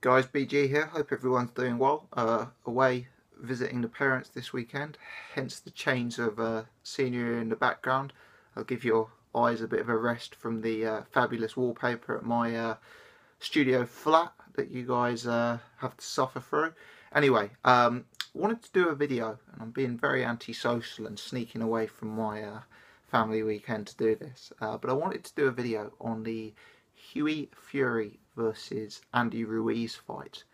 Guys, BG here. Hope everyone's doing well. Away visiting the parents this weekend, hence the change of scenery in the background. I'll give your eyes a bit of a rest from the fabulous wallpaper at my studio flat that you guys have to suffer through. Anyway, wanted to do a video, and I'm being very antisocial and sneaking away from my family weekend to do this, but I wanted to do a video on the Hughie Fury versus Andy Ruiz fight,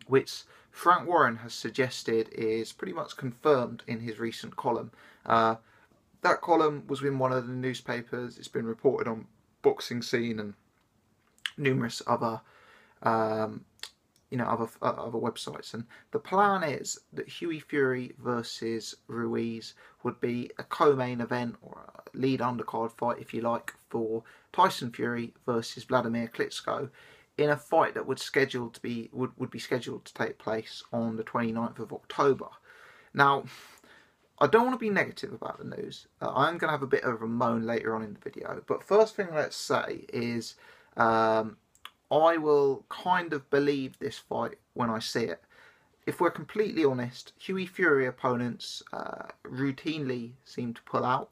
which Frank Warren has suggested is pretty much confirmed in his recent column. That column was in one of the newspapers. It's been reported on Boxing Scene and numerous other other websites, and the plan is that Hughie Fury versus Ruiz would be a co-main event, or a lead undercard fight if you like, for Tyson Fury versus Vladimir Klitschko, in a fight that would be scheduled to take place on the 29th of October. Now, I don't want to be negative about the news. I'm going to have a bit of a moan later on in the video, but first thing let's say is I will kind of believe this fight when I see it. If we're completely honest, Hughie Fury opponents routinely seem to pull out.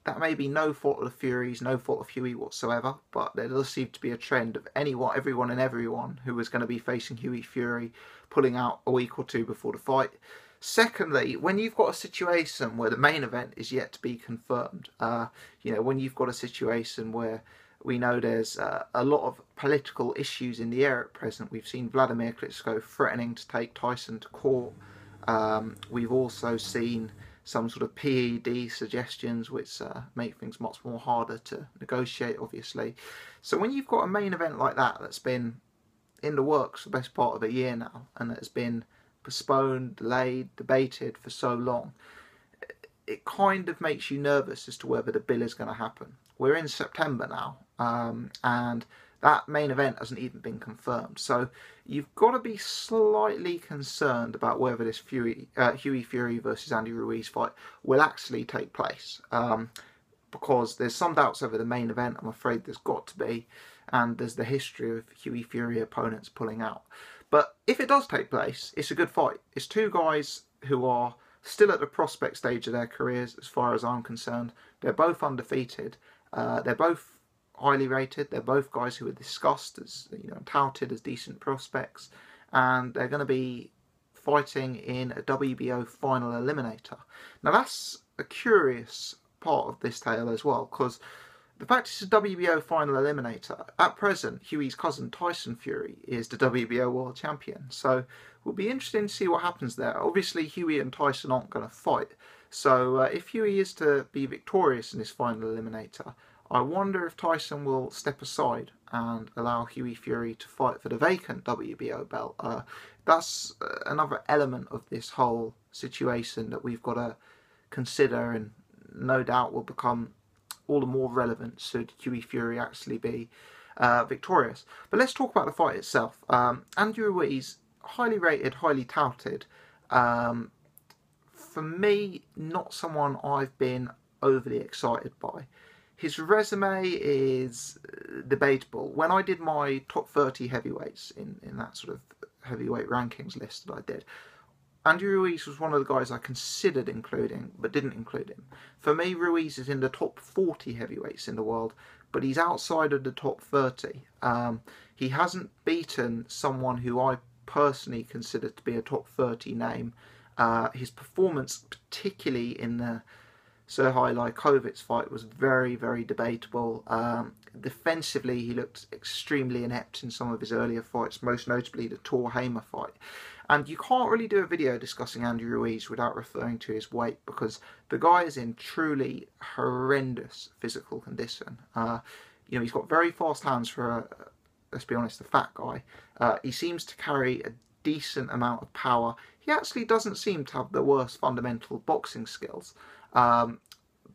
That may be no fault of the Furies, no fault of Hughie whatsoever, but there does seem to be a trend of everyone who was going to be facing Hughie Fury pulling out a week or two before the fight. Secondly, when you've got a situation where the main event is yet to be confirmed, when you've got a situation where we know there's a lot of political issues in the air at present. We've seen Vladimir Klitschko threatening to take Tyson to court. We've also seen some sort of PED suggestions, which make things much more harder to negotiate, obviously. So when you've got a main event like that that's been in the works for the best part of a year now, and that has been postponed, delayed, debated for so long, it kind of makes you nervous as to whether the bill is going to happen. We're in September now, and that main event hasn't even been confirmed. So you've got to be slightly concerned about whether this Hughie Fury versus Andy Ruiz fight will actually take place, because there's some doubts over the main event. I'm afraid there's got to be, and there's the history of Hughie Fury opponents pulling out. But if it does take place, it's a good fight. It's two guys who are still at the prospect stage of their careers, as far as I'm concerned. They're both undefeated. They're both highly rated. They're both guys who are discussed as, touted as decent prospects, and they're going to be fighting in a WBO final eliminator. Now that's a curious part of this tale as well, because the fact it's a WBO final eliminator, at present Hughie's cousin Tyson Fury is the WBO world champion, so it will be interesting to see what happens there. Obviously Hughie and Tyson aren't going to fight, so if Hughie is to be victorious in this final eliminator, I wonder if Tyson will step aside and allow Hughie Fury to fight for the vacant WBO belt. That's another element of this whole situation that we've got to consider, and no doubt will become all the more relevant should Hughie Fury actually be victorious. But let's talk about the fight itself. Andy Ruiz, highly rated, highly touted. For me, not someone I've been overly excited by. His resume is debatable. When I did my top 30 heavyweights in that sort of heavyweight rankings list that I did, Andy Ruiz was one of the guys I considered including, but didn't include him. For me, Ruiz is in the top 40 heavyweights in the world, but he's outside of the top 30. He hasn't beaten someone who I personally consider to be a top 30 name. His performance, particularly in the Sergei Lykovits fight, was very, very debatable. Defensively, he looked extremely inept in some of his earlier fights, most notably the Tor Hamer fight. And you can't really do a video discussing Andy Ruiz without referring to his weight, because the guy is in truly horrendous physical condition. He's got very fast hands for, let's be honest, a fat guy. He seems to carry a decent amount of power. He actually doesn't seem to have the worst fundamental boxing skills. But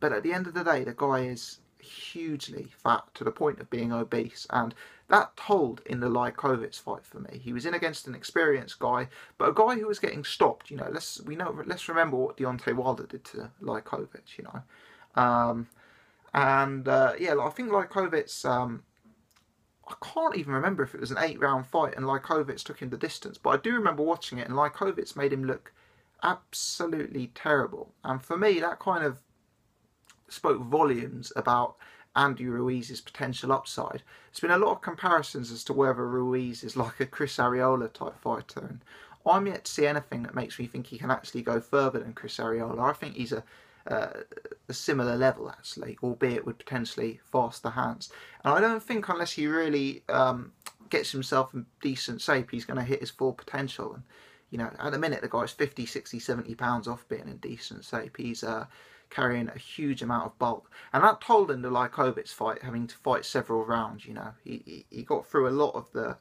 at the end of the day, the guy is hugely fat to the point of being obese, and that told in the Lykovits fight for me. He was in against an experienced guy, but a guy who was getting stopped. Let's remember what Deontay Wilder did to Lykovits. I think Lykovits I can't even remember if it was an 8-round fight and Lykovic took him the distance, but I do remember watching it and Lykovic made him look absolutely terrible. And for me, that kind of spoke volumes about Andy Ruiz's potential upside. There's been a lot of comparisons as to whether Ruiz is like a Chris Arreola type fighter, and I'm yet to see anything that makes me think he can actually go further than Chris Arreola. I think he's a similar level, actually, albeit with potentially faster hands. And I don't think unless he really gets himself in decent shape, he's going to hit his full potential. And, you know, at the minute, the guy's 50, 60, 70 pounds off being in decent shape. He's carrying a huge amount of bulk. And that told in the Lykovic fight, having to fight several rounds, you know. He got through a lot of the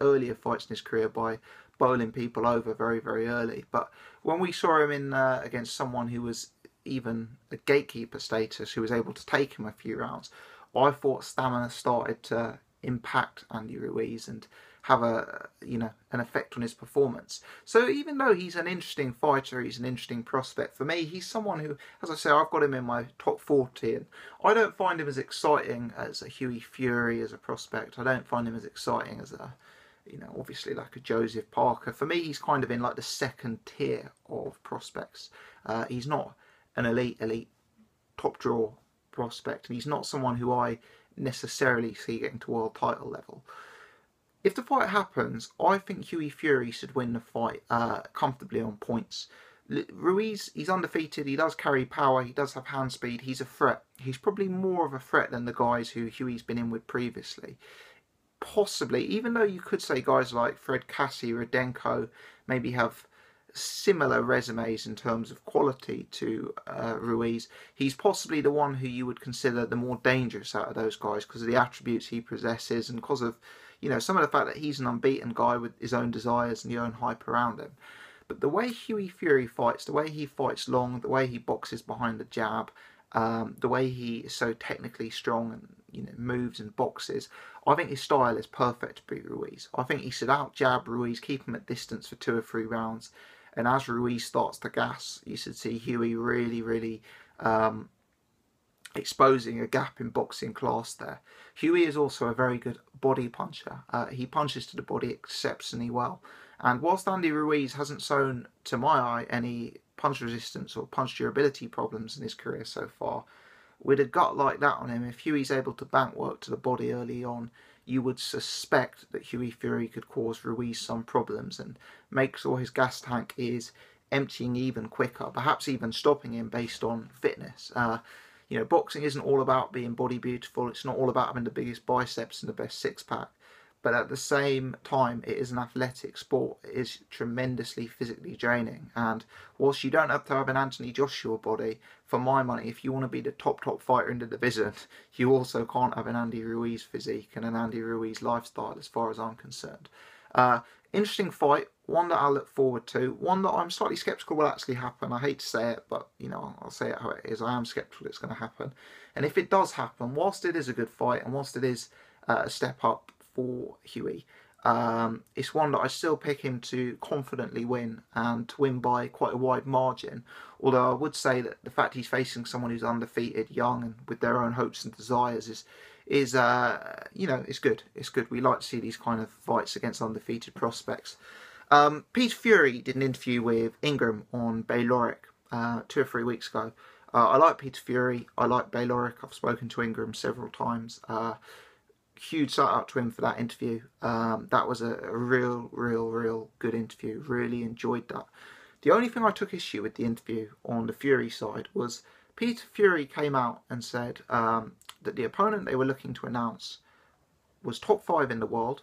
earlier fights in his career by bowling people over very, very early. But when we saw him in against someone who was even a gatekeeper status, who was able to take him a few rounds, I thought stamina started to impact Andy Ruiz and have a, you know, an effect on his performance. So even though he's an interesting fighter, he's an interesting prospect, for me, he's someone who, as I say, I've got him in my top 40, and I don't find him as exciting as a Hughie Fury as a prospect. I don't find him as exciting as a, you know, obviously like a Joseph Parker. For me, he's kind of in like the second tier of prospects. He's not an elite top draw prospect, and he's not someone who I necessarily see getting to world title level. If the fight happens, I think Hughie Fury should win the fight comfortably on points. Ruiz, he's undefeated, he does carry power, he does have hand speed, he's a threat. He's probably more of a threat than the guys who Hughie's been in with previously. Possibly, even though you could say guys like Fred Cassie, Rudenko maybe have similar resumes in terms of quality to Ruiz, he's possibly the one who you would consider the more dangerous out of those guys because of the attributes he possesses and because of, you know, some of the fact that he's an unbeaten guy with his own desires and the own hype around him. But the way Hughie Fury fights, the way he fights long, the way he boxes behind the jab, the way he is so technically strong and, you know, moves and boxes, I think his style is perfect to beat Ruiz. I think he should out-jab Ruiz, keep him at distance for 2 or 3 rounds, and as Ruiz starts to gas, you should see Hughie really exposing a gap in boxing class there. Hughie is also a very good body puncher. He punches to the body exceptionally well. And whilst Andy Ruiz hasn't shown, to my eye, any punch resistance or punch durability problems in his career so far, with a gut like that on him, if Hughie's able to bank work to the body early on, you would suspect that Hughie Fury could cause Ruiz some problems and make sure his gas tank is emptying even quicker, perhaps even stopping him based on fitness. You know, boxing isn't all about being body beautiful, it's not all about having the biggest biceps and the best six-pack, but at the same time, it is an athletic sport. It is tremendously physically draining, and whilst you don't have to have an Anthony Joshua body, for my money, if you want to be the top fighter in the division, you also can't have an Andy Ruiz physique and an Andy Ruiz lifestyle as far as I'm concerned. Interesting fight, one that I look forward to, one that I'm slightly sceptical will actually happen. I hate to say it, but, you know, I'll say it how it is. I am sceptical it's going to happen. And if it does happen, whilst it is a good fight and whilst it is a step up for Hughie, it's one that I still pick him to confidently win and to win by quite a wide margin. Although I would say that the fact he's facing someone who's undefeated, young, and with their own hopes and desires is you know, it's good. It's good. We like to see these kind of fights against undefeated prospects. Peter Fury did an interview with Ingram on Bayloric 2 or 3 weeks ago. I like Peter Fury. I like Bayloric. I've spoken to Ingram several times. Huge shout out to him for that interview. That was a real good interview. Really enjoyed that. The only thing I took issue with the interview on the Fury side was Peter Fury came out and said that the opponent they were looking to announce was top 5 in the world.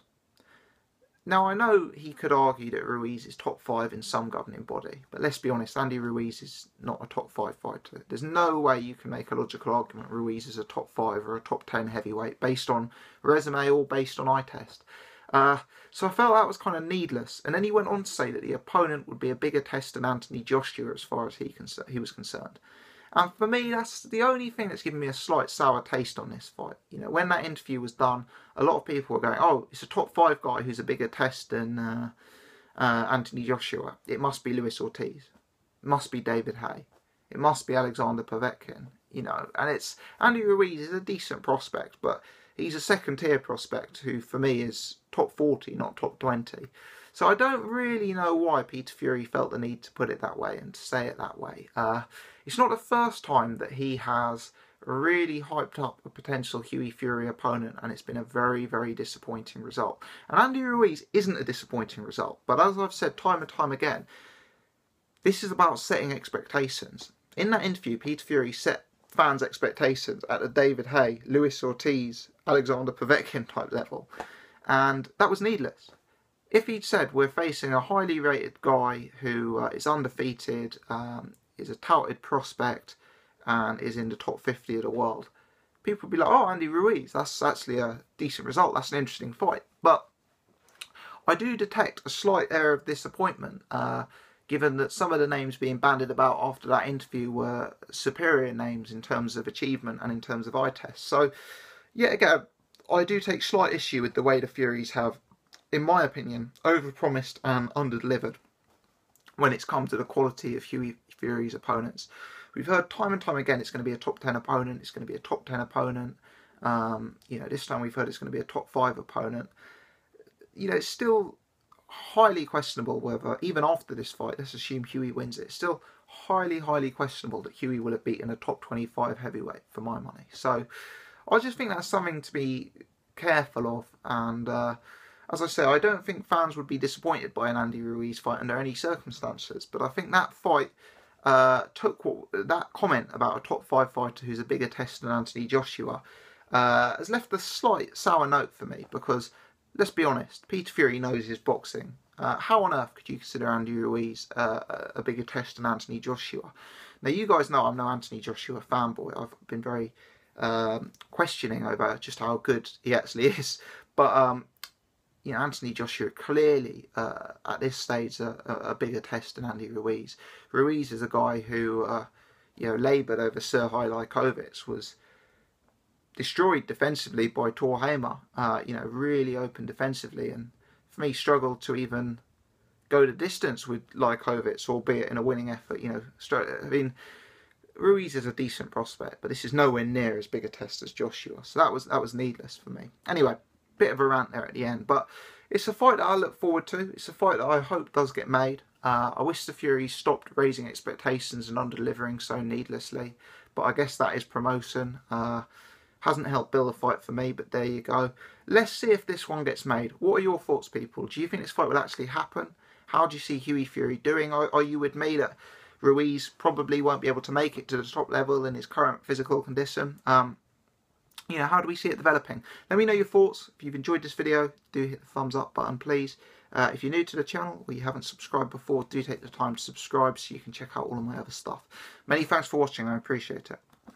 Now, I know he could argue that Ruiz is top 5 in some governing body, but let's be honest, Andy Ruiz is not a top 5 fighter. There's no way you can make a logical argument Ruiz is a top 5 or a top 10 heavyweight based on resume or based on eye test. So I felt that was kind of needless. And then he went on to say that the opponent would be a bigger test than Anthony Joshua as far as he was concerned. And for me, that's the only thing that's given me a slight sour taste on this fight. You know, when that interview was done, a lot of people were going, oh, it's a top 5 guy who's a bigger test than Anthony Joshua. It must be Luis Ortiz. It must be David Haye. It must be Alexander Povetkin. You know, and it's Andy Ruiz is a decent prospect, but he's a second tier prospect who for me is top 40, not top 20. So I don't really know why Peter Fury felt the need to put it that way and to say it that way. It's not the first time that he has really hyped up a potential Hughie Fury opponent, and it's been a very, very disappointing result. And Andy Ruiz isn't a disappointing result, but as I've said time and time again, this is about setting expectations. In that interview, Peter Fury set fans' expectations at the David Haye, Luis Ortiz, Alexander Povetkin type level, and that was needless. If he'd said we're facing a highly rated guy who is undefeated, is a touted prospect, and is in the top 50 of the world, people would be like, oh, Andy Ruiz, that's actually a decent result, that's an interesting fight. But I do detect a slight air of disappointment, given that some of the names being bandied about after that interview were superior names in terms of achievement and in terms of eye tests. So, yet again, I do take slight issue with the way the Furies have, in my opinion, overpromised and underdelivered when it's come to the quality of Hughie Fury's opponents. We've heard time and time again it's going to be a top 10 opponent, it's going to be a top 10 opponent. This time we've heard it's going to be a top 5 opponent. It's still highly questionable whether, even after this fight, let's assume Hughie wins it, it's still highly, highly questionable that Hughie will have beaten a top 25 heavyweight, for my money. So I just think that's something to be careful of, and as I say, I don't think fans would be disappointed by an Andy Ruiz fight under any circumstances, but I think that fight that comment about a top 5 fighter who's a bigger test than Anthony Joshua has left a slight sour note for me, because let's be honest, Peter Fury knows his boxing. How on earth could you consider Andy Ruiz a bigger test than Anthony Joshua? Now, you guys know I'm no Anthony Joshua fanboy. I've been very questioning over just how good he actually is, but Anthony Joshua clearly at this stage a bigger test than Andy Ruiz. Ruiz is a guy who laboured over Sir Hajlajkovic, was destroyed defensively by Tor Hamer, really open defensively, and for me struggled to even go the distance with Lajkovic, albeit in a winning effort. Ruiz is a decent prospect, but this is nowhere near as big a test as Joshua, so that was needless for me. Anyway, bit of a rant there at the end, but it's a fight that I look forward to. It's a fight that I hope does get made. I wish the Furies stopped raising expectations and under-delivering so needlessly, but I guess that is promotion. Hasn't helped build a fight for me, but there you go. Let's see if this one gets made. What are your thoughts, people? Do you think this fight will actually happen? How do you see Hughie Fury doing? Are you with me that Ruiz probably won't be able to make it to the top level in his current physical condition? How do we see it developing? Let me know your thoughts. If you've enjoyed this video, do hit the thumbs up button, please. If you're new to the channel or you haven't subscribed before, do take the time to subscribe so you can check out all of my other stuff. Many thanks for watching. I appreciate it.